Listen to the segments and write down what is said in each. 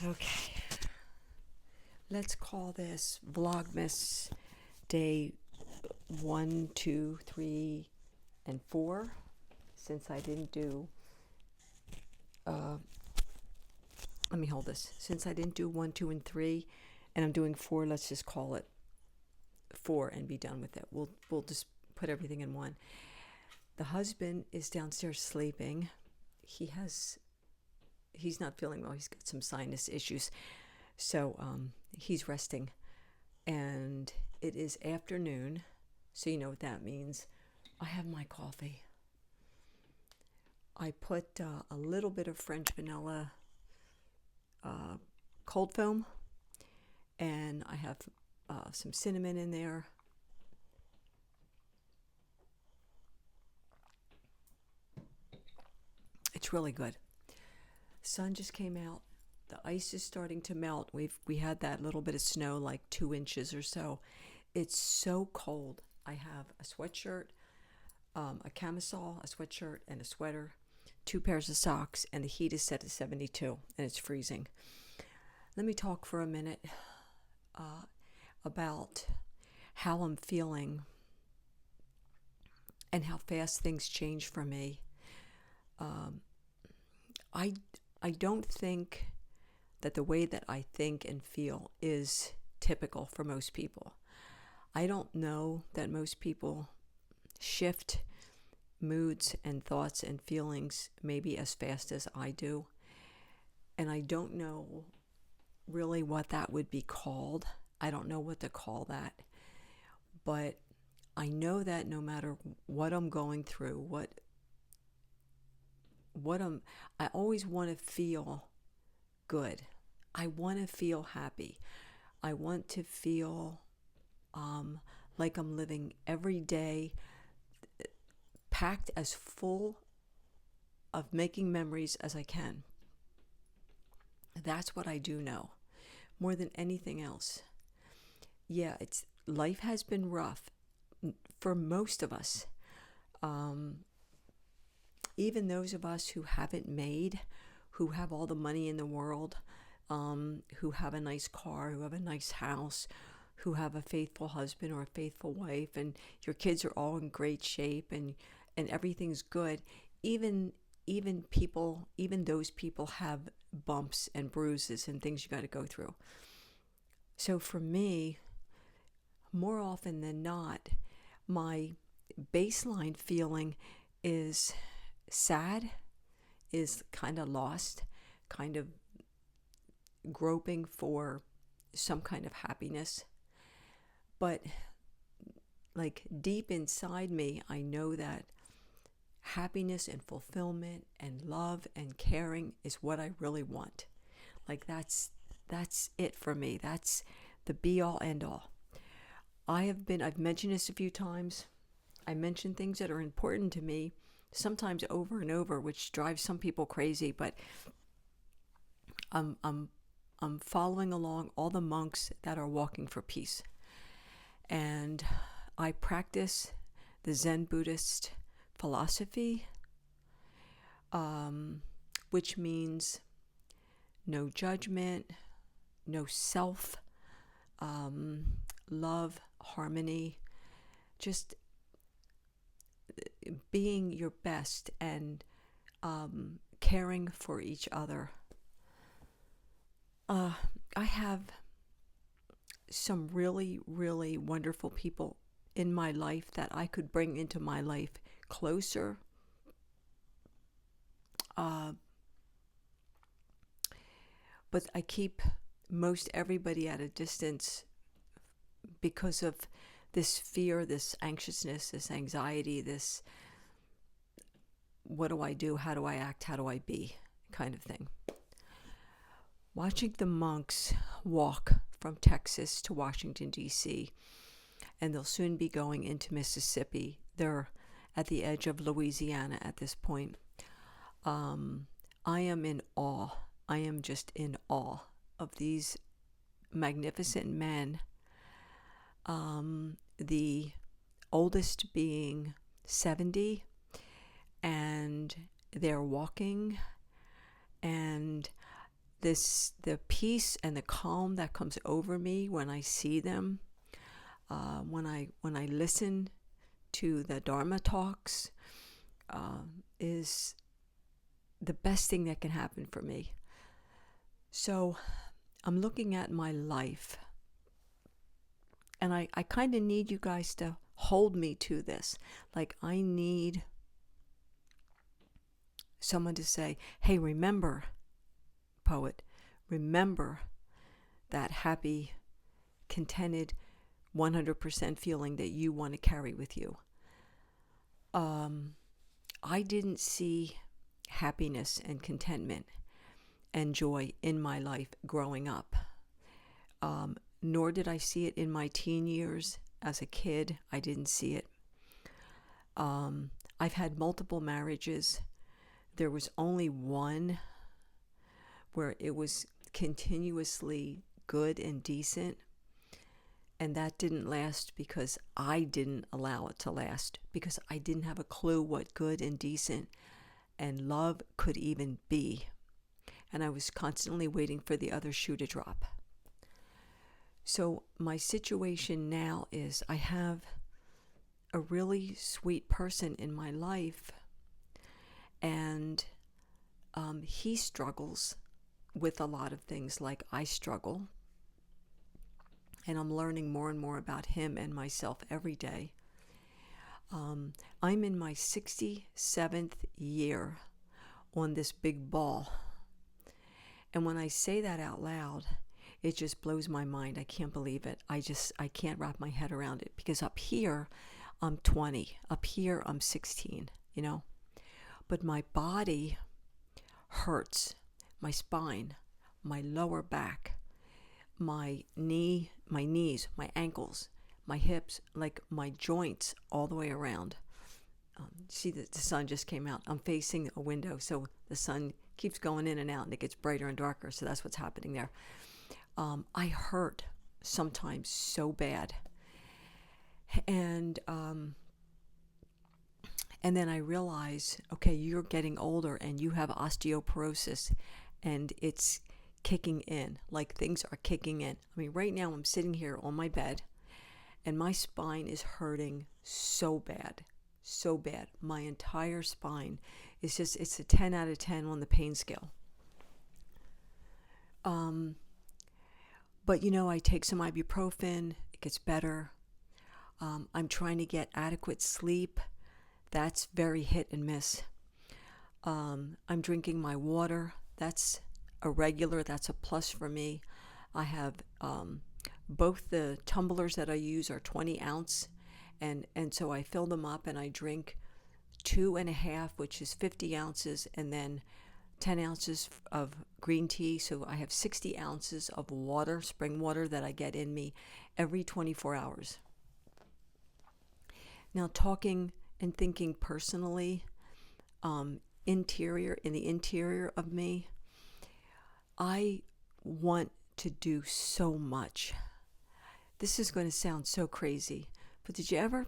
Okay, let's call this Vlogmas day 1, 2, 3, and 4. Since I didn't do, let me hold this. Since I didn't do 1, 2, and 3, and I'm doing 4, let's just call it 4 and be done with it. We'll just put everything in one. The husband is downstairs sleeping. He's not feeling well. He's got some sinus issues. So he's resting. And it is afternoon. So you know what that means. I have my coffee. I put a little bit of French vanilla cold foam. And I have some cinnamon in there. It's really good. Sun just came out. The ice is starting to melt. We had that little bit of snow, like 2 inches or so. It's so cold. I have a sweatshirt, a camisole, a sweatshirt, and a sweater, 2 pairs of socks, and the heat is set to 72, and it's freezing. Let me talk for a minute about how I'm feeling and how fast things change for me. I don't think that the way that I think and feel is typical for most people. I don't know that most people shift moods and thoughts and feelings maybe as fast as I do. And I don't know really what that would be called. I don't know what to call that. But I know that no matter what I'm going through, I always want to feel good. I want to feel happy. I want to feel like I'm living every day packed as full of making memories as I can. That's what I do know more than anything else. Yeah, life has been rough for most of us. Even those of us who haven't made, who have all the money in the world, who have a nice car, who have a nice house, who have a faithful husband or a faithful wife, and your kids are all in great shape and everything's good. Even those people have bumps and bruises and things you got to go through. So for me, more often than not, my baseline feeling is sad, is kind of lost, kind of groping for some kind of happiness. But like deep inside me, I know that happiness and fulfillment and love and caring is what I really want. Like that's it for me. That's the be all end all. I've mentioned this a few times. I mention things that are important to me, sometimes over and over, which drives some people crazy, but I'm following along all the monks that are walking for peace. And I practice the Zen Buddhist philosophy, which means no judgment, no self, love, harmony, just being your best and caring for each other. I have some really, really wonderful people in my life that I could bring into my life closer. But I keep most everybody at a distance because of this fear, this anxiousness, this anxiety, this what do I do, how do I act, how do I be kind of thing. Watching the monks walk from Texas to Washington, D.C., and they'll soon be going into Mississippi. They're at the edge of Louisiana at this point. I am in awe. I am just in awe of these magnificent men. The oldest being 70, and they're walking, and the peace and the calm that comes over me when I see them, when I listen to the Dharma talks, is the best thing that can happen for me. So I'm looking at my life, and I kind of need you guys to hold me to this. Like, I need someone to say, hey, remember, poet, remember that happy, contented, 100% feeling that you want to carry with you. I didn't see happiness and contentment and joy in my life growing up. Nor did I see it in my teen years. As a kid, I didn't see it. I've had multiple marriages. There was only one where it was continuously good and decent. And that didn't last because I didn't allow it to last, because I didn't have a clue what good and decent and love could even be. And I was constantly waiting for the other shoe to drop. So my situation now is I have a really sweet person in my life, and he struggles with a lot of things like I struggle. And I'm learning more and more about him and myself every day. I'm in my 67th year on this big ball. And when I say that out loud, it just blows my mind. I can't believe it. I can't wrap my head around it, because up here, I'm 20. Up here, I'm 16, But my body hurts. My spine, my lower back, my knees, my ankles, my hips, like my joints all the way around. See, the sun just came out. I'm facing a window, so the sun keeps going in and out, and it gets brighter and darker, so that's what's happening there. I hurt sometimes so bad. And then I realize, okay, you're getting older and you have osteoporosis, and it's kicking in, like things are kicking in. I mean, right now I'm sitting here on my bed and my spine is hurting so bad. My entire spine is just, it's a 10 out of 10 on the pain scale. But I take some ibuprofen, it gets better. I'm trying to get adequate sleep. That's very hit and miss. I'm drinking my water. That's a regular, that's a plus for me. I have both the tumblers that I use are 20 ounce, and so I fill them up and I drink 2.5, which is 50 ounces, and then 10 ounces of green tea. So I have 60 ounces of water, spring water, that I get in me every 24 hours. Now, talking and thinking personally, in the interior of me, I want to do so much. This is going to sound so crazy, but did you ever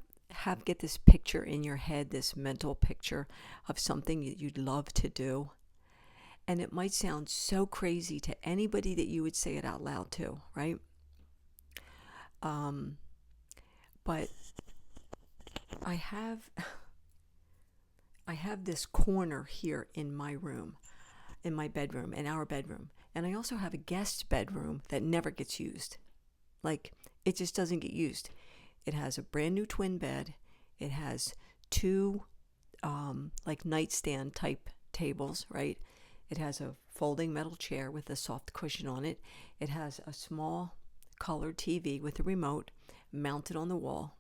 get this picture in your head, this mental picture of something that you'd love to do? And it might sound so crazy to anybody that you would say it out loud to, right? But I have this corner here in my room, in my bedroom, in our bedroom. And I also have a guest bedroom that never gets used. Like, it just doesn't get used. It has a brand new twin bed. It has two like nightstand type tables, right? It has a folding metal chair with a soft cushion on it. It has a small colored TV with a remote mounted on the wall.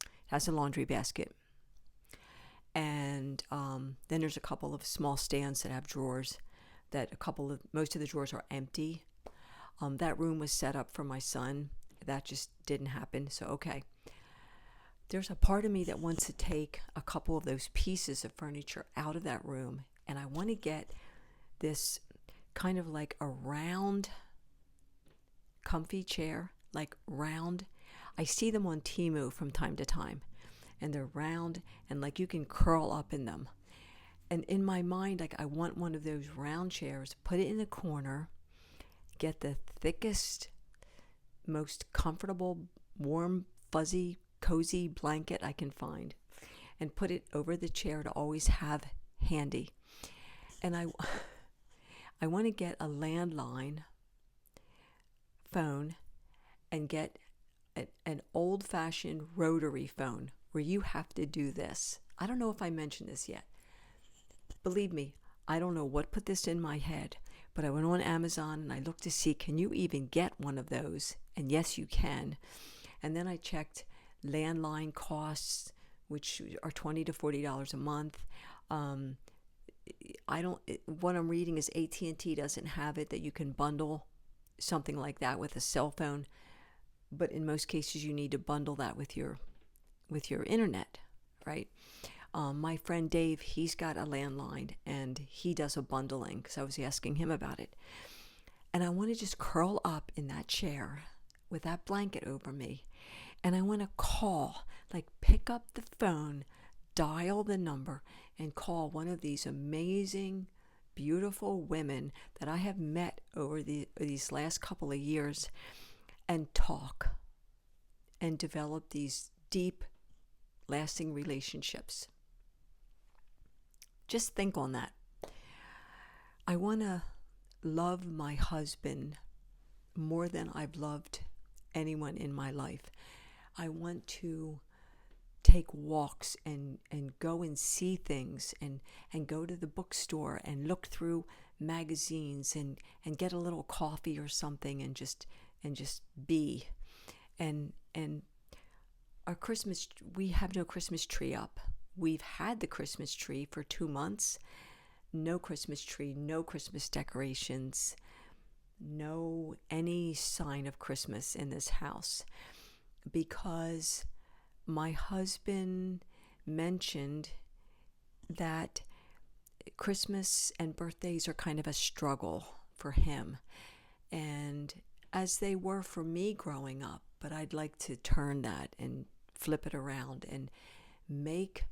It has a laundry basket. And then there's a couple of small stands that have drawers. Most of the drawers are empty. That room was set up for my son. That just didn't happen. So, okay. There's a part of me that wants to take a couple of those pieces of furniture out of that room, and I want to get this kind of like a round, comfy chair, like round. I see them on Temu from time to time, and they're round, and like you can curl up in them. And in my mind, like, I want one of those round chairs, put it in the corner, get the thickest, most comfortable, warm, fuzzy, cozy blanket I can find, and put it over the chair to always have handy. And I want to get a landline phone and get an old-fashioned rotary phone where you have to do this. I don't know if I mentioned this yet. Believe me, I don't know what put this in my head, but I went on Amazon and I looked to see, can you even get one of those? And yes, you can. And then I checked landline costs, which are $20 to $40 a month. What I'm reading is AT&T doesn't have it, that you can bundle something like that with a cell phone, but in most cases you need to bundle that with your internet, right? My friend Dave, he's got a landline and he does a bundling, because I was asking him about it. And I want to just curl up in that chair with that blanket over me, and I want to call, like pick up the phone, dial the number, and call one of these amazing, beautiful women that I have met over these last couple of years, and talk and develop these deep, lasting relationships. Just think on that. I want to love my husband more than I've loved anyone in my life. I want to take walks and go and see things, and go to the bookstore and look through magazines and get a little coffee or something, and just be. And our Christmas, we have no Christmas tree up. We've had the Christmas tree for 2 months. No Christmas tree, no Christmas decorations, no any sign of Christmas in this house, because my husband mentioned that Christmas and birthdays are kind of a struggle for him, and as they were for me growing up, but I'd like to turn that and flip it around and make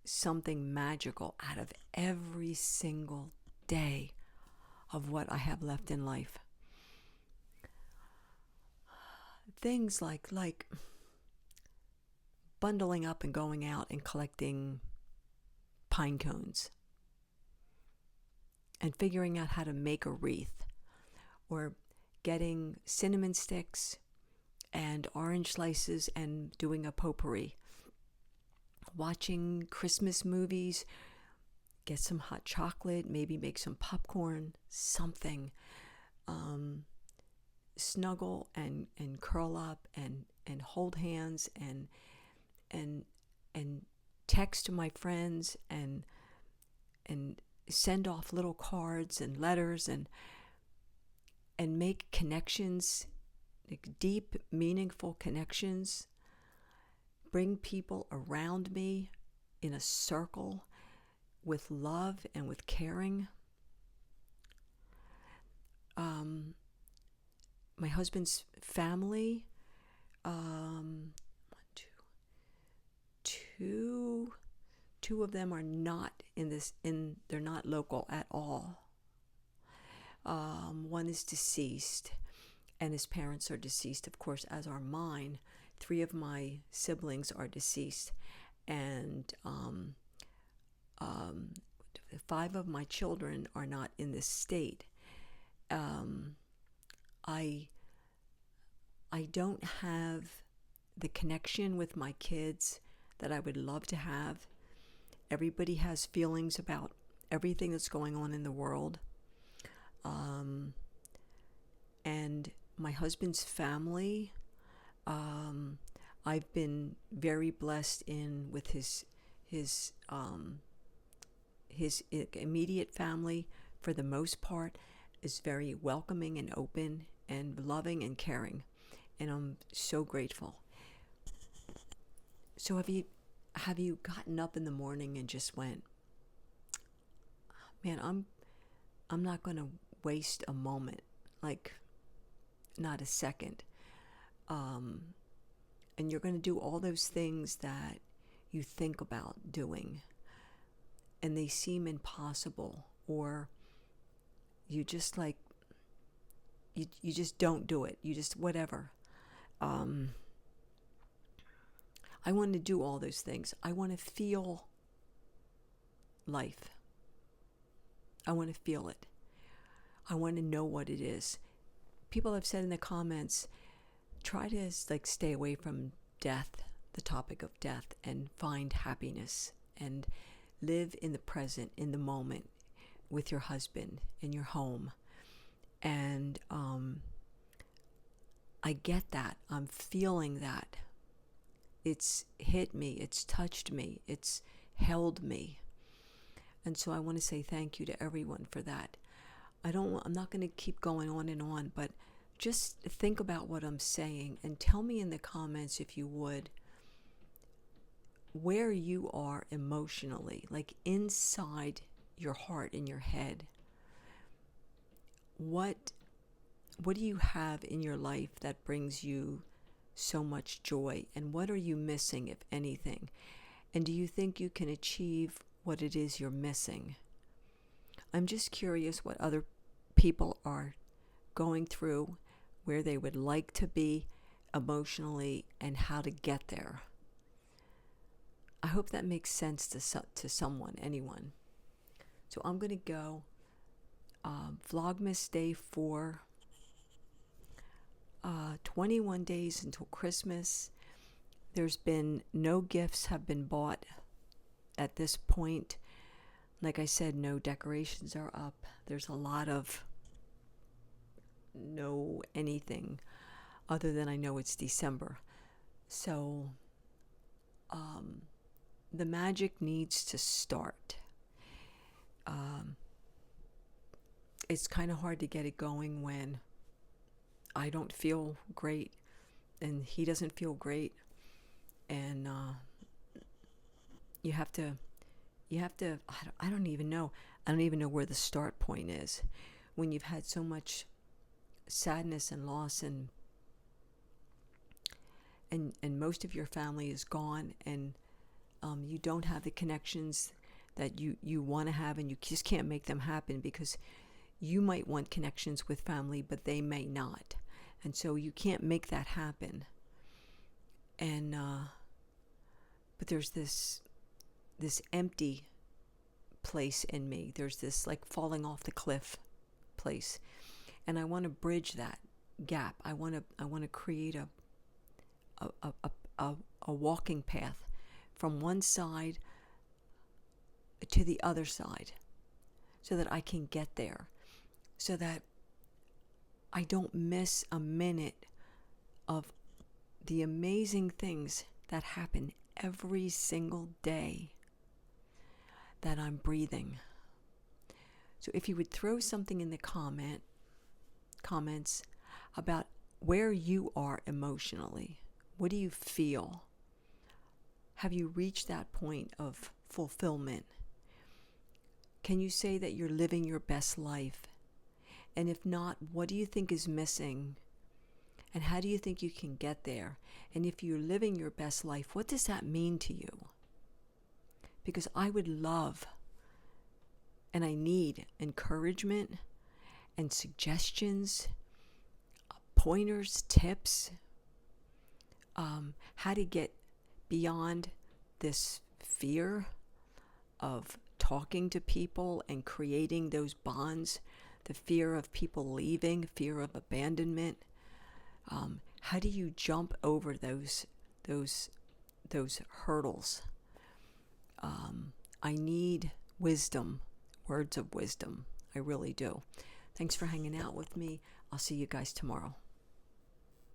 something magical out of every single day of what I have left in life. Things like bundling up and going out and collecting pine cones and figuring out how to make a wreath, or getting cinnamon sticks and orange slices and doing a potpourri. Watching Christmas movies, get some hot chocolate, maybe make some popcorn, something. Snuggle and curl up and hold hands and text to my friends and send off little cards and letters and make connections, like deep, meaningful connections. Bring people around me in a circle with love and with caring. My husband's family, two of them are not they're not local at all. One is deceased, and his parents are deceased, of course, as are mine. 3 of my siblings are deceased, and 5 of my children are not in this state. I don't have the connection with my kids that I would love to have. Everybody has feelings about everything that's going on in the world. And my husband's family, I've been very blessed with his immediate family, for the most part, is very welcoming and open and loving and caring, and I'm so grateful. So have you gotten up in the morning and just went, man, I'm not going to waste a moment, like not a second, and you're going to do all those things that you think about doing, and they seem impossible, or you just like, you just don't do it. You just, whatever. I want to do all those things. I want to feel life. I want to feel it. I want to know what it is. People have said in the comments, try to like stay away from death, the topic of death, and find happiness and live in the present, in the moment, with your husband, in your home. And I get that. I'm feeling that. It's hit me. It's touched me. It's held me. And so I want to say thank you to everyone for that. I'm not going to keep going on and on, but just think about what I'm saying and tell me in the comments, if you would, where you are emotionally, like inside your heart, in your head. What do you have in your life that brings you so much joy? And what are you missing, if anything? And do you think you can achieve what it is you're missing? I'm just curious what other people are going through, where they would like to be emotionally, and how to get there. I hope that makes sense to someone, anyone. So I'm going to go. Vlogmas Day 4. 21 days until Christmas. There's been no gifts have been bought at this point. Like I said, no decorations are up. There's a lot of no anything other than I know it's December. So the magic needs to start. It's kind of hard to get it going when I don't feel great and he doesn't feel great, and you have to I don't even know where the start point is when you've had so much sadness and loss, and most of your family is gone, and you don't have the connections that you want to have, and you just can't make them happen because you might want connections with family, but they may not. And so you can't make that happen. And but there's this empty place in me. There's this like falling off the cliff place. And I want to bridge that gap. I want to create a walking path from one side to the other side, so that I can get there, so that I don't miss a minute of the amazing things that happen every single day that I'm breathing. So if you would throw something in the comments about where you are emotionally, what do you feel? Have you reached that point of fulfillment? Can you say that you're living your best life? And if not, what do you think is missing? And how do you think you can get there? And if you're living your best life, what does that mean to you? Because I would love, and I need encouragement and suggestions, pointers, tips, how to get beyond this fear of talking to people and creating those bonds, the fear of people leaving, fear of abandonment. How do you jump over those hurdles? I need wisdom, words of wisdom. I really do. Thanks for hanging out with me. I'll see you guys tomorrow.